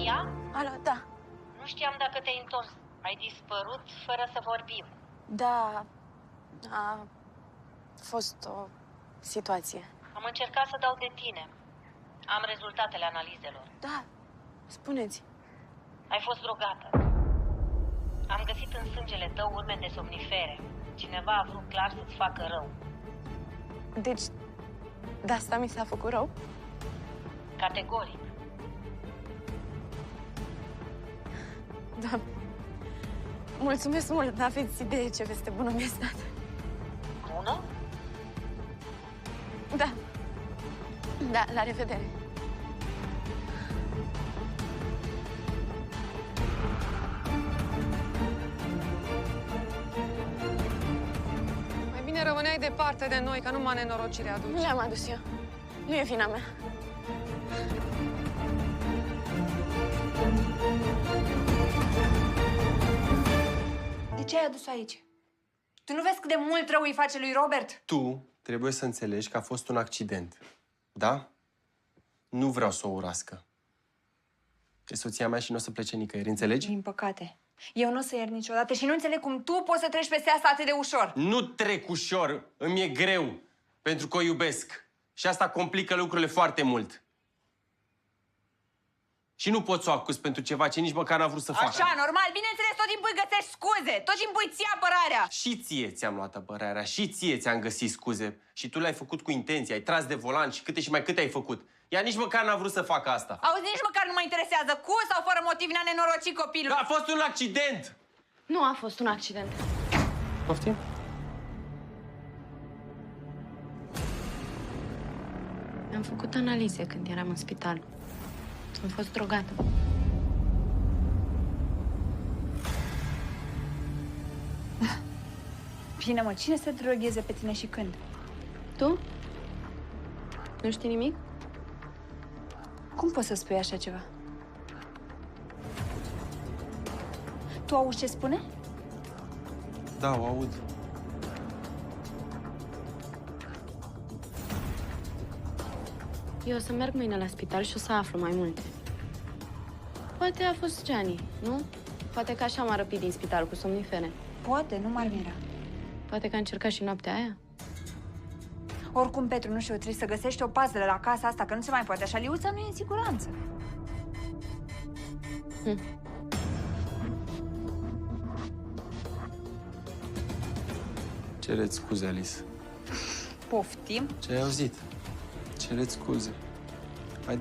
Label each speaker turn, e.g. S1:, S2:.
S1: Maria?
S2: Alo, da.
S1: Nu știam dacă te-ai întors. Ai dispărut fără să vorbim.
S2: Da, a fost o situație.
S1: Am încercat să dau de tine. Am rezultatele analizelor.
S2: Da, spuneți.
S1: Ai fost drogată. Am găsit în sângele tău urme de somnifere. Cineva a vrut clar să-ți facă rău.
S2: Deci, de asta mi s-a făcut rău?
S1: Categoric.
S2: Da. Mulțumesc mult, n-aveți idee ce veste bună mi-a stat.
S1: Bună?
S2: Da. Da, la revedere.
S3: Mai bine rămâneai departe de noi, că numai nenorocire aduci.
S2: Nu le-am adus eu. Nu e vina mea.
S4: De ce ai adus-o aici? Tu nu vezi cât de mult rău îi face lui Robert?
S5: Tu trebuie să înțelegi că a fost un accident. Da? Nu vreau să o urască. E soția mea și nu o să plece nicăieri, înțelegi?
S4: Din păcate. Eu nu o să iert niciodată și nu înțeleg cum tu poți să treci peste asta atât de ușor.
S5: Nu trec ușor, îmi e greu, pentru că o iubesc. Și asta complică lucrurile foarte mult. Și nu pot să o acuz pentru ceva ce nici măcar n-a vrut să facă.
S4: Așa, normal. Bineînțeles, tot timpul îi găsești scuze. Tot timpul îi ții apărarea.
S5: Și ție ți-am luat apărarea, și ție ți-am găsit scuze. Și tu le-ai făcut cu intenție, ai tras de volan și câte și mai câte ai făcut. Ea nici măcar n-a vrut să facă asta.
S4: Auzi, nici măcar nu mă interesează cu sau fără motiv ne-a nenorocit copilul.
S5: A fost un accident!
S2: Nu a fost un accident.
S5: Poftim?
S2: Am făcut analize când eram în spital. Am fost drogată.
S4: Bine, mă, cine să drogheze pe tine și când?
S2: Tu? Nu știi nimic?
S4: Cum poți să spui așa ceva? Tu auzi ce spune?
S5: Da, o aud.
S2: Eu o să merg mâine la spital și o să aflu mai multe. Poate a fost Gianni, nu? Poate că așa m-a răpit din spital cu somnifere.
S4: Poate, nu m-ar mira.
S2: Poate că a încercat și noaptea aia.
S4: Oricum, Petru, nu știu, trebuie să găsești o pază la casa asta, că nu se mai poate așa. Liuța nu e în siguranță.
S5: Cereți scuze, Alice.
S4: Poftim?
S5: Ce ai auzit? Cereți scuze.